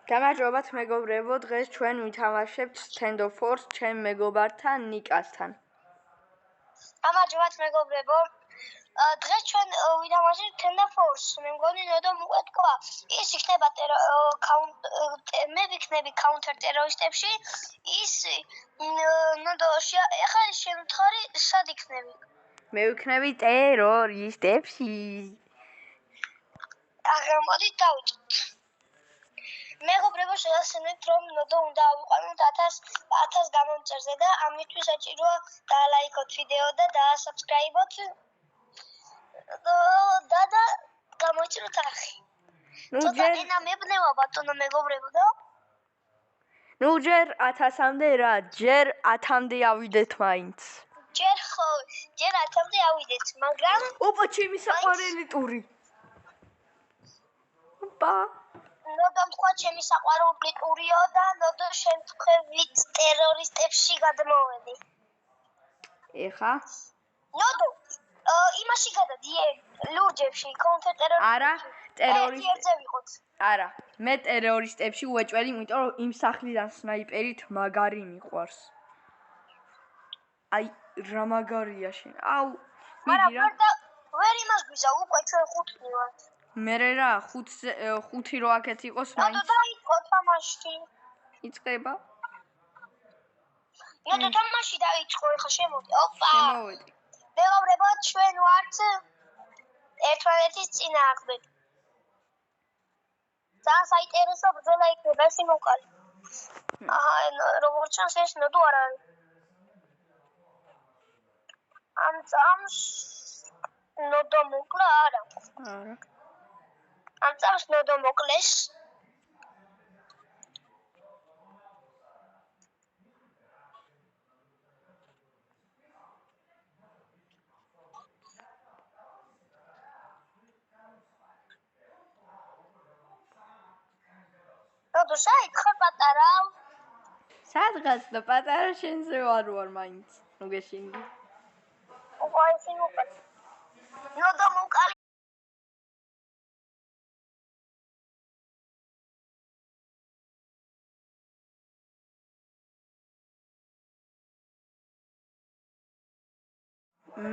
გამარჯობათ მეგობრებო, დღეს ჩვენ ვითამაშებთ Stand of Force ჩემ მეგობართან ნიკასთან. გამარჯობათ მეგობრებო, დღეს ჩვენ ვითამაშებთ Stand of Force. მე მგონი ნოდო მოყვეთქვა. ის იქნება მე ვიქნები counter ტერორისტებში. ის ნოდო ახლა შემთხარი სად იქნები? მე ვიქნები ტერორისტებში. აღარ მოდი დავიწყოთ. მეგობრებო, შეგახსენებთ, რომ ნოდო უნდა ავიყვანოთ 1000 გამომწერზე და ამისთვის საჭიროა დაალაიქოთ ვიდეო და დაასაბსკრაიბოთ და გამოიწეროთ არხი. ცოტა ენა მებნევა ბატონო მეგობრებო და ჯერ 1000-მდე რა, ჯერ 1000-მდე ავიდეთ მაინც. ჯერ 1000-მდე ავიდეთ, მაგრამ ოპა, ჩემი საყვარელი ტური. ოპა ნოდო თქვა ჩემი საყვარელი ტურიო და ნოდო შემთხვევით ტერორისტებში გადმოვედი. ეხა? ნოდო იმაში გადადი ლურჯებში, counter ტერორისტებში. არა, ტერორისტებზე ვიყოთ. არა, მე ტერორისტებში უეჭველი, იმიტომ რომ იმ სახლიდან სნაიპერით მაგარი მიყვარს. აი, რა მაგარია შენ. აუ, მიდი რა. ვერ იმას გვიზა, უკვე ჩვენ 5 ვართ. მერე რა, 5 რო აქეთ იყოს მაინც. ნოდო დაიწყო თამაში. იწყება? ნოდო თამაში დაიწყო, ეხლა შემოდი. ოპა. შემოვედი. მეგობრებო, ჩვენ ვართ ერთმანეთის წინააღმდეგ. ძალიან საინტერესო ბრძოლა იქნება, ეს იმოყალე. როგორც ჩანს, ეს ნოდო არ არის. ამ წამს ნოდო მოკლა არა. არა. ამ წამს ნოდო მოკლეს. ნოდო საითხარ პატარა. სადღაც და პატარა შენზე ვარ მაინც. ნუ გეშინდი. ოპა, ეს იმოყალე. ნოდო მოკალი.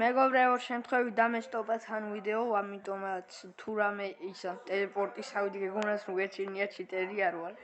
მეგობრებო, შემთხვევით დამესტოპა თან ვიდეო, ამიტომაც თუ რამე ისა ტელეპორტის ავიდი გეგონას ნუ გეჩინია ჩიტერი არ ვარ.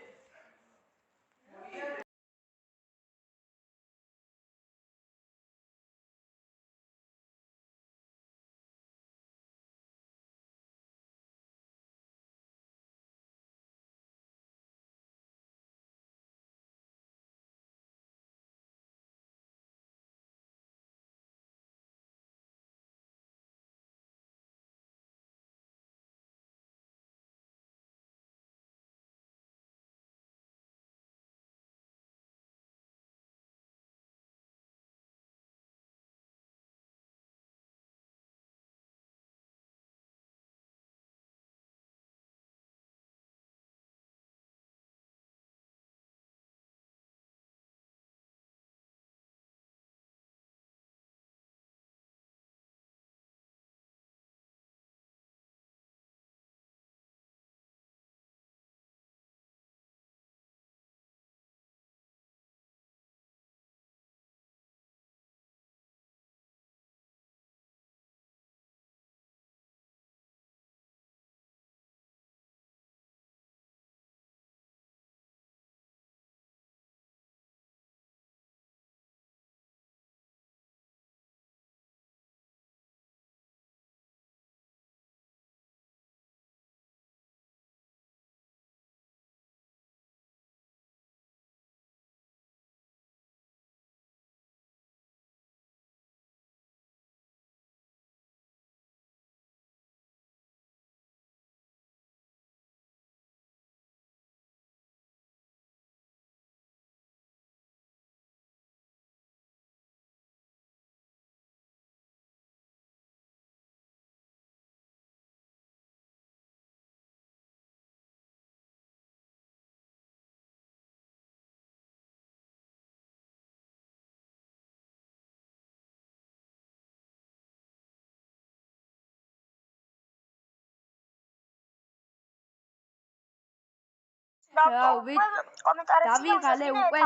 კომენტარებში დავიღალე უკვე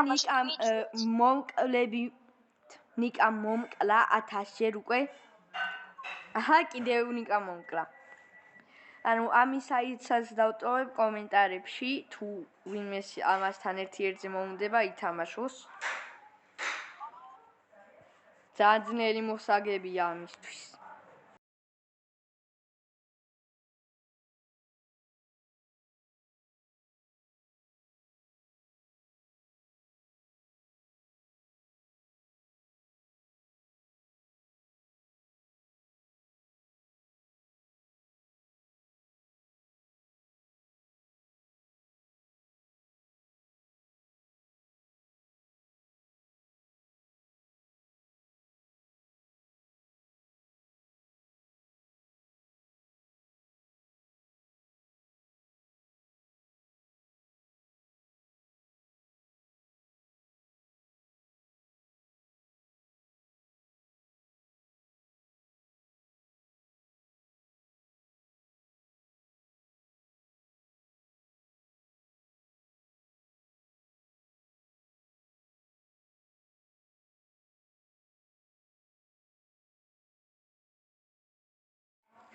ნიკა მომკლა 1000 ჯერ უკვე. აჰა, კიდევ ნიკა მომკლა. ანუ ამის საიტსაც დავტოვებ კომენტარებში, თუ ვინმე ამასთან ერთ-ერთზე მოუნდება ითამაშოს. ძალიან ძნელი მოსაგებია ამისთვის.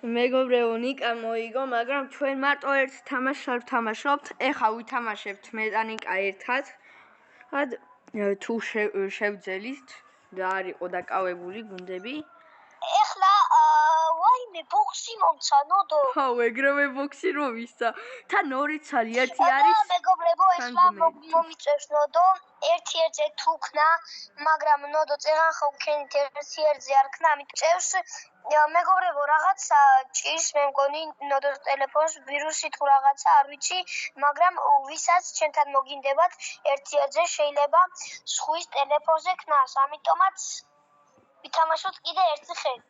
მეგობრებო, ნიკა მოიგო, მაგრამ ჩვენ მარტო ერთ თამაშს არ ვთამაშობთ. ეხლა ვითამაშებთ მე და ნიკა ერთად. თუ შევძელით და არ იყო დაკავებული გუნდები. ეხლა ვაიმე ბოქსი მომცა ნოდო. ხო, ეგრევე ბოქსი რომისა. თან ორი ცალი, ერთი არის. მეგობრებო, ეხლა მომიწევს ნოდო, ერთ-ერთზე თუ ქნა, მაგრამ ნოდო წერან ხო ქენით ერთ-ერთზე არ ქნა, ამით წევს. მეგობრებო, რაღაცა ჭირს, მე მგონი ნოდოს ტელეფონს ვირუსი თუ რაღაცა, არ ვიცი, მაგრამ ვისაც ჩემთან მოგინდებათ, ერთ-ერთზე შეიძლება სხვის ტელეფონზე ქნას, ამიტომაც ვითამაშოთ კიდე ერთი ხელი.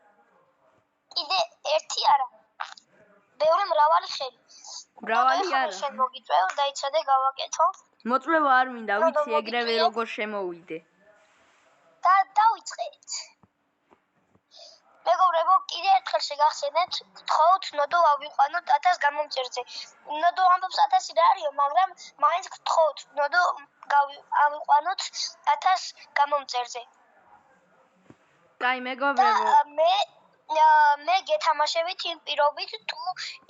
კიდე ერთი არა. ბევრი მრავალი ხელი. მრავალი არა. შენ მოგიწევ, დაიცადე გავაკეთო. მოწვევა არ მინდა, ვიცი ეგრევე როგორ შემოვიდე. და დავიწყეთ. მეგობრებო, კიდე ერთხელ შეგახსენეთ, გთხოვთ ნოდო ავიყვანოთ 1000 გამომწერზე. ნოდო ამბობს 1000 რა არისო, მაგრამ მაინც გთხოვთ ნოდო ავიყვანოთ 1000 გამომწერზე. კაი, მეგობრებო. მე გეთამაშებით იმ პირობით, თუ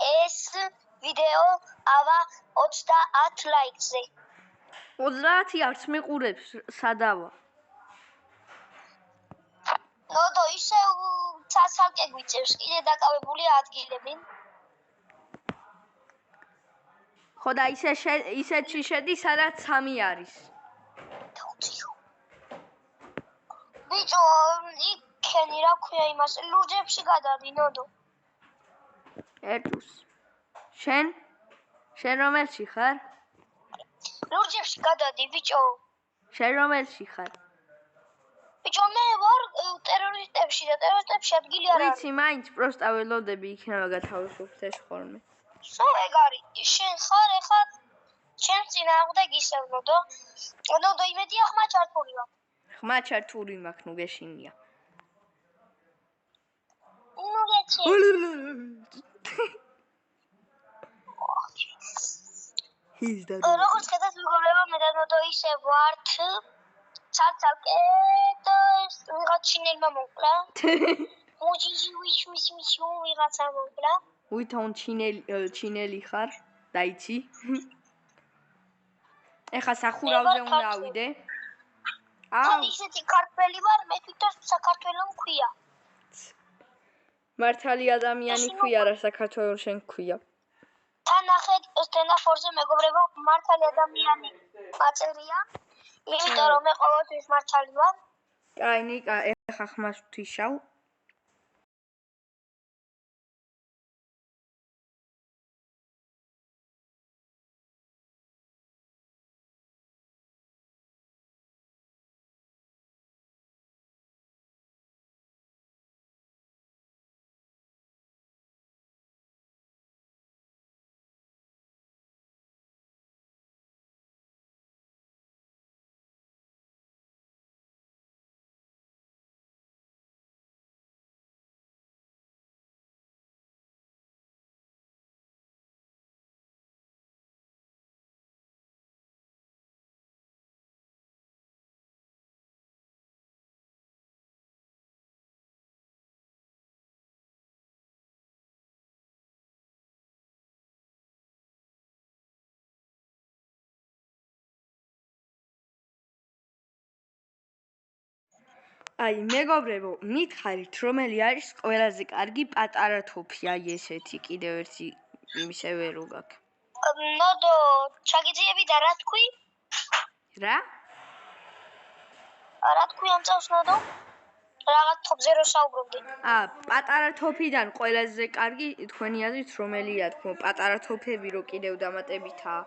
ეს ვიდეო ავა 30 ლაიქზე. 30 არც მიყურებს, სადავა. ნოდო ისე ცალკე გვიწევს, კიდე დაკავებული ადგილები. ხო და ისეთში შედი, სადაც 3 არის. ბიჭო, იქენი რა ქვია იმას, ლურჯებში გადადი ნოდო. ერთუს. შენ რომელში ხარ? ლურჯებში გადადი, ბიჭო. შენ რომელში ხარ? ბიჭო, მე ვარ ტერორისტებში და ტერორისტებში ადგილი არ არის. ვიცი, მაინც პროსტა ველოდები იქნება გათავისუფლდეს ეს ხოლმე. სო ეგ არის. შენ ხარ ეხლა ჩემს წინააღმდეგ ისევ ნოდო. ნოდო იმედია ხმა ჩართული ვარ. ხმა ჩართული მაქვს, ნუ გეშინია. ნუ გეჩი. როგორც ხედავთ მეგობრებო, მე და ნოდო ისე ვართ. ცალკე და ვიღაც ჩინელმა მომკლა. მოჯიჟი ვიშ ვიღაცა მომკლა. ვითომ ჩინელი ხარ? დაიცი? ეხა სახურავზე უნდა ავიდე. თან ისეთი ქართველი ვარ, მე თვითონ საქართველოს მქვია. მართალი ადამიანი ქვია რა საქართველოს შენ ქვია. თან ნახეთ სტენდაფორზე მეგობრებო, მართალი ადამიანი აწერია. იმიტომ რომ მე ყოველთვის მართალი ვარ. კაი, ნიკა, ეხა ხმას ვთიშავ. აი, მეგობრებო, მითხარით, რომელი არის ყველაზე კარგი პატარა თოფი, აი ესეთი კიდევ ერთი იმისევე რო გაქვს. ნოდო, ჩაგიძიები და რა თქვი? რა? რა თქვი ამ წელს ნოდო? რაღაც თოფზე რო საუბრობდი. პატარა თოფიდან ყველაზე კარგი თქვენი აზრით რომელია თქო, პატარა თოფები რო კიდევ დამატებითაა.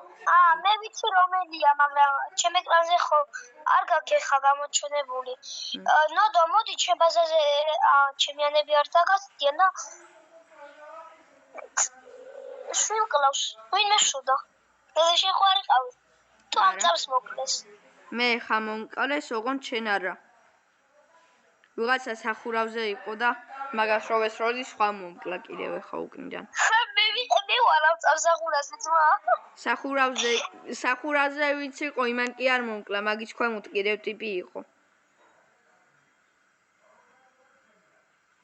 მე ვიცი რომელია, მაგრამ ჩემ ეკრანზე ხო არ გაქვს ახლა გამოჩვენებული. ნოდო, მოდი ჩემ ბაზაზე ჩემიანები არ დაგასდიან და შევკლავს. ვინმე შუდა? შენ ხო არ იყავი? თუ ამ წამს მოკლეს. მე ხა მომკლეს, ოღონდ შენ არა. ვიღაცა სახურავზე იყო და მაგას როდეს როდის სხვა მომკლა კიდევ ახლა უკნიდან. მე ვარ ამ წამს სახურავზე ძმა. სახურავზე ვინც იყო, იმან კი არ მომკლა, მაგის ქვემოთ კიდევ ტიპი იყო.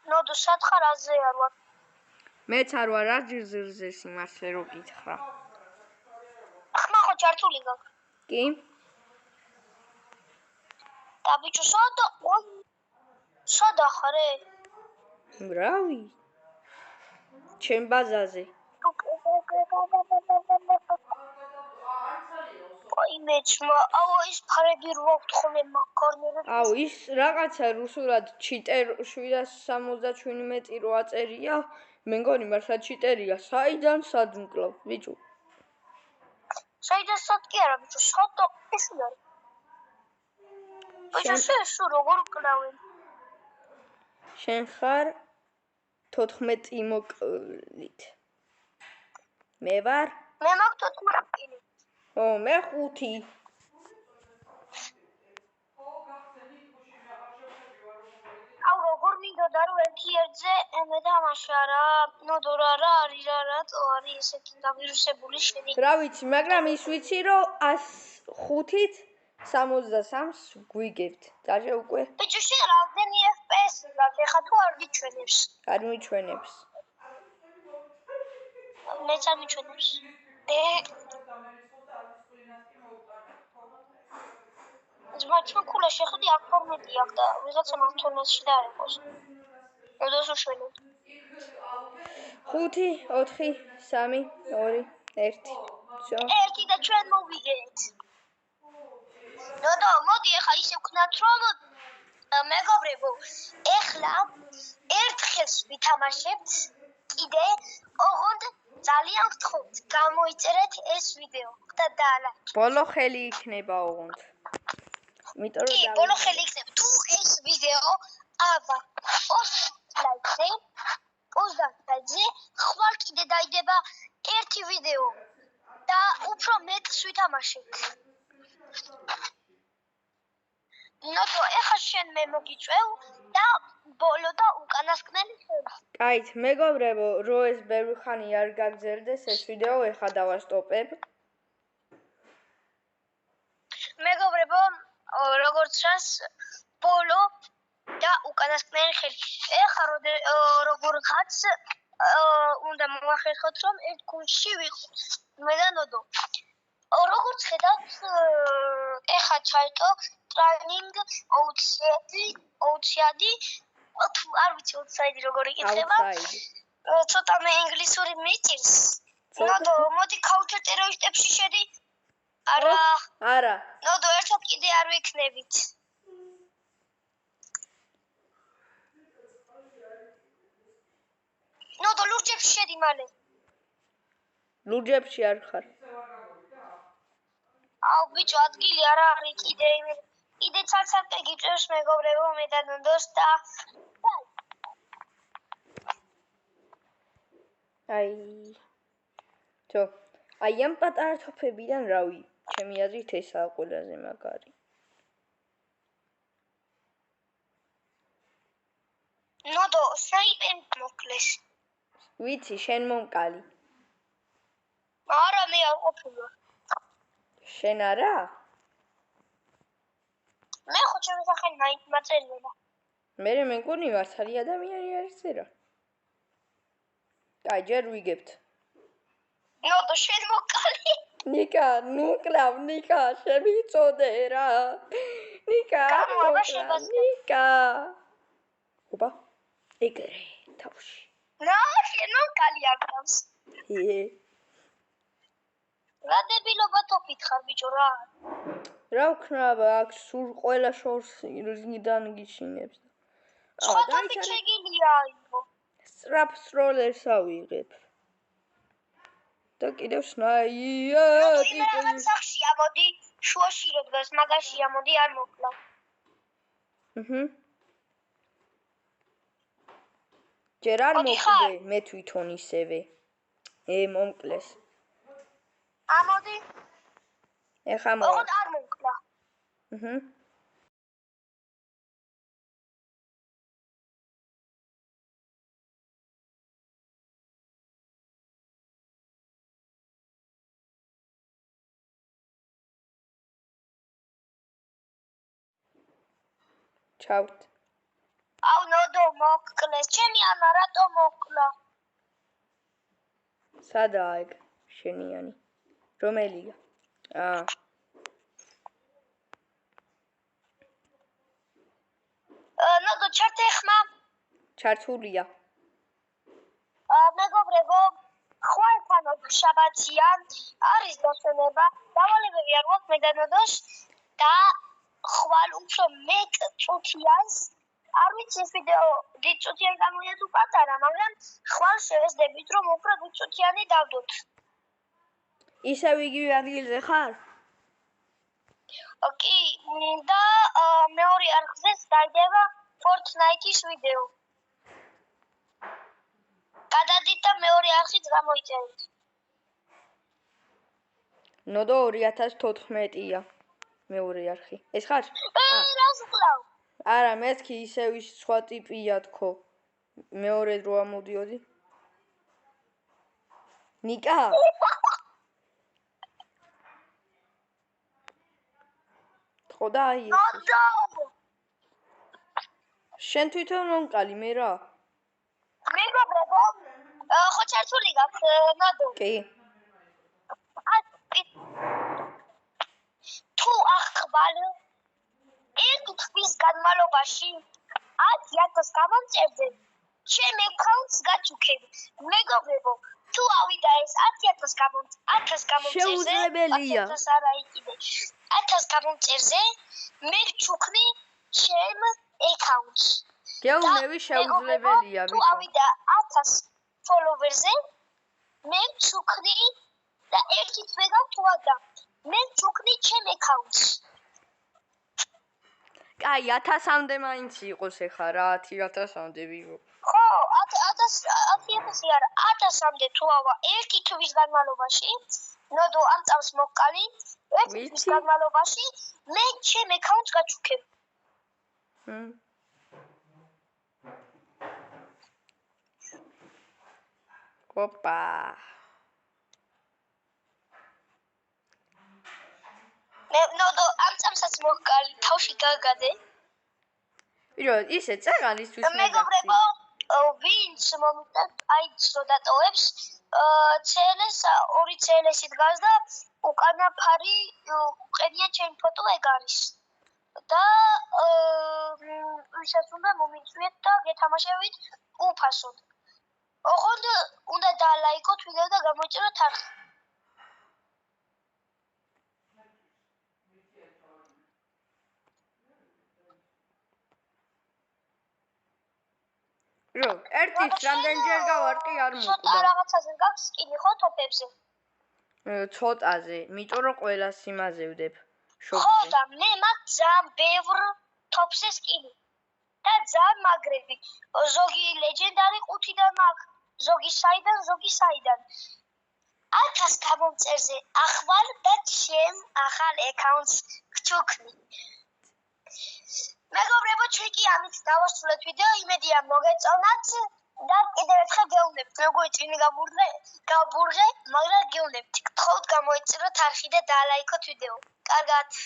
ნოდო, სათხარ აზე არ ვარ. მეც არ ვარ, არ ჯირზირზე სიმართლე რო გითხრა. ხმა ხო ჩართული გაქვს? კი? და ბიჭო, სადა ხარე? რავი? ჩემ ბაზაზე. აი მეჩმა, ის ფარები რო აქვს ხოლმე მაგარნერად. ის რაღაცა რუსულად ჩიტერ 777 რო აწერია, მე მგონი მართლა ჩიტერია. საიდან სად მკლავ, ბიჭო? საიდან სად კი არა, ბიჭო, სადა ეს არის? ბიჭო, შენ როგორ მკლავენ? შენ ხარ 14 მოკლით. მე ვარ? მე მაქვს 14 კილი. მე 5. როგორ მინდოდა რომ ერთ-ერთზე მეთამაშა რა, ნოდო რა არის რა რატო არის ესეთი დავირუსებული შენი. რა ვიცი, მაგრამ ის ვიცი რომ 105-ით 63-ს გვიგებთ. დაჟე უკვე. ბიჭო, შენ რამდენი FPS გაქვს? ეხა თუ არ გიჩვენებს? არ მიჩვენებს. მეც არ მიჩვენებს. ძმა, ჩვენ ქულა შეხედი აქ 12 აქვს და ვიღაცა მართონაში და არ იყოს. როდოს უშვენებ? 5, 4, 3, 2, 1. всё. ერთი და ჩვენ მოვიგეთ. ნოდო, მოდი ახლა ისე ვქნათ რომ მეგობრებო, ეხლა ერთხელს ვითამაშებთ კიდე, ოღონდ ძალიან გთხოვთ, გამოიწერეთ ეს ვიდეო და დაალაიქეთ. ბოლო ხელი იქნება ოღონდ. იმიტომ რომ ბოლო ხელი იქნება. თუ ეს ვიდეო აბა 20 ლაიქზე, ხვალ კიდე დაიდება ერთი ვიდეო და უფრო მეტს ვითამაშებთ. ნოდო, ეხლა შენ მე მოგიწევ და ბოლო და უკანასკნელი ხელი. კაით, მეგობრებო, რო ეს ბევრი ხანი არ გაგზერდეს ეს ვიდეო, ეხლა დავასტოპებ. მეგობრებო, როგორც ჩანს, ბოლო და უკანასკნელი ხელი. ეხლა როგორღაც უნდა მოახერხოთ რომ ერთ გუნდში ვიყოთ. მე და ნოდო. როგორც ხედავთ, ეხლა ჩაიტო ტრენინგ 20-ი, არ ვიცი 20-ი როგორ იკითხება. ცოტა მე ინგლისური მიჭირს. ნოდო, მოდი counter terroristებში შედი. არა. ნოდო, ერთად კიდე არ ვიქნებით. ნოდო, ლურჯებში შედი მალე. ლურჯებში არ ხარ. ბიჭო, ადგილი არ არის კიდე ცალ-ცალკე გიწევს მეგობრებო მე და ნოდოს და აი ამ პატარა თოფებიდან რავი, ჩემი აზრით ესაა ყველაზე მაგარი. ნოდო, სნაიპერი მოკლეს. ვიცი, შენ მომკალი. არა, მე არ ყოფილა. შენ არა? მე ხო ჩემი სახელი მაწერია. მე მეგონი მართალი ადამიანი არის წერა. კაი, ჯერ ვიგებთ. ნოდო, შენ მოკალი. ნიკა, ნუ კლავ, ნიკა, შემიწოდე რა. ნიკა გამოება შეგასწავლე. ნიკა ოპა ეგრე თავში ნო კალი აკრავს რა დებილობა თოფით ხარ ბიჭო რა რა ვქნა აქ სულ ყველა შორს რიგიდან გიშინებს სხვა თოფით შეგიძლია აიღო სწრაფ როლერს ავიღებ და კიდევ სნაია რაღაც სახშია მოდი შუაში რო დგას მაგაშია მოდი არ მოკლა ჯერ არ მოკვდე მე თვითონ ისევე მომკლეს ამოდი ეხა ოღონდ არ მოკლა ჩავთ აუ ნოდო მოკლეს ჩემი ანა რატო მოკლა სადაა ეგ შენიანი რომელია ნოდო ჩართე ხმა ჩართულია მეგობრებო ხვალთან შაბათია არის დასვენება დავალებები არ გვაქვს მე და ნოდოს და ხვალ უფრო მეტ წუთიანს არ ვიცი ეს ვიდეო დიდ წუთიანი გამოია თუ პატარა მაგრამ ხვალ შევეძდებით რომ უფრო დიდ წუთიანი დავდოთ ისევ იგივე ადგილზე ხარ კი და მეორე არხზეც დაიდება Fortnite-ის ვიდეო გადადით და მეორე არხით გამოიწერეთ ნოდო 2014-ია მეორე არხი ეს ხარ რას ვკლავ არა მეთქი ისევ ის სხვა ტიპია თქო მეორე დრო ამოდიოდი ნიკა ხოდა აი შენ თვითონ მომყალი მე რა მეგობრებო ხო ჩართული გაქვს ნადო კი თუ ახვალ ერთი თვის განმავლობაში 10,000 გამომწერზე ჩემ აკაუნტს გაჩუქებ მეგობრებო თუ ავიდა ეს 10,000 გამომწერზე შეუძლებელია 10,000 არა იყიდე 1000 გამომწერზე მე ჩუქნი ჩემ აკაუნტს გეუბნები შეუძლებელია თუ ავიდა 1000 ფოლოვერზე მე ჩუქნი და ერთი თვე გავთვალა მე ჩუქნი ჩემ აკაუნტს კაი 1000-მდე მაინც იყოს ეხა რა 10,000-მდე ვიღო ხო 10,000 არა 1000-მდე თუ ავა ერთი თვის განმავლობაში ნოდო ამ წამს მოკალი ერთი თვის განმავლობაში მე ჩემ აკაუნტს გაჩუქებ ოპა ნოდო ამ წამსაც მოკალი თავში გაგადე პირველად ისე წაღანისთვის მეგობრებო ვინც მომიტანთ აიცო დატოვებს CLS 2 CLS-ი დგას და უკანა ფარი უყენია ჩემი ფოტო ეგ არის და ვისაც უნდა მომიწვიეთ და გეთამაშებით უფასოდ ოღონდ უნდა დალაიქოთ ვიდეო და გამოიწეროთ არხი რო ერთის რამდენჯერ გავარტყი არ მოკვდა ცოტა რაღაცაზე გაქვს სკინი ხო თოფებზე ცოტაზე იმიტომ რომ ყველა სიმაზევდებ ხო და მე მაქვს ძალიან ბევრ თოფზე სკინი და ძალიან მაგრები ზოგი ლეგენდარი 5-დან მაქვს ზოგი საიდან 1000 გამომწერზე ახვალ და ჩემ ახალ აკაუნტს გჩუქნი მეგობრებო ჩვენ კი ამით დავასრულეთ ვიდეო იმედია მოგეწონათ და კიდევ ერთხელ გეუბნებთ როგორი წინი გაბურღე მაგრამ გეუბნებთ გთხოვთ გამოიწეროთ არხი და დალაიქოთ ვიდეო კარგად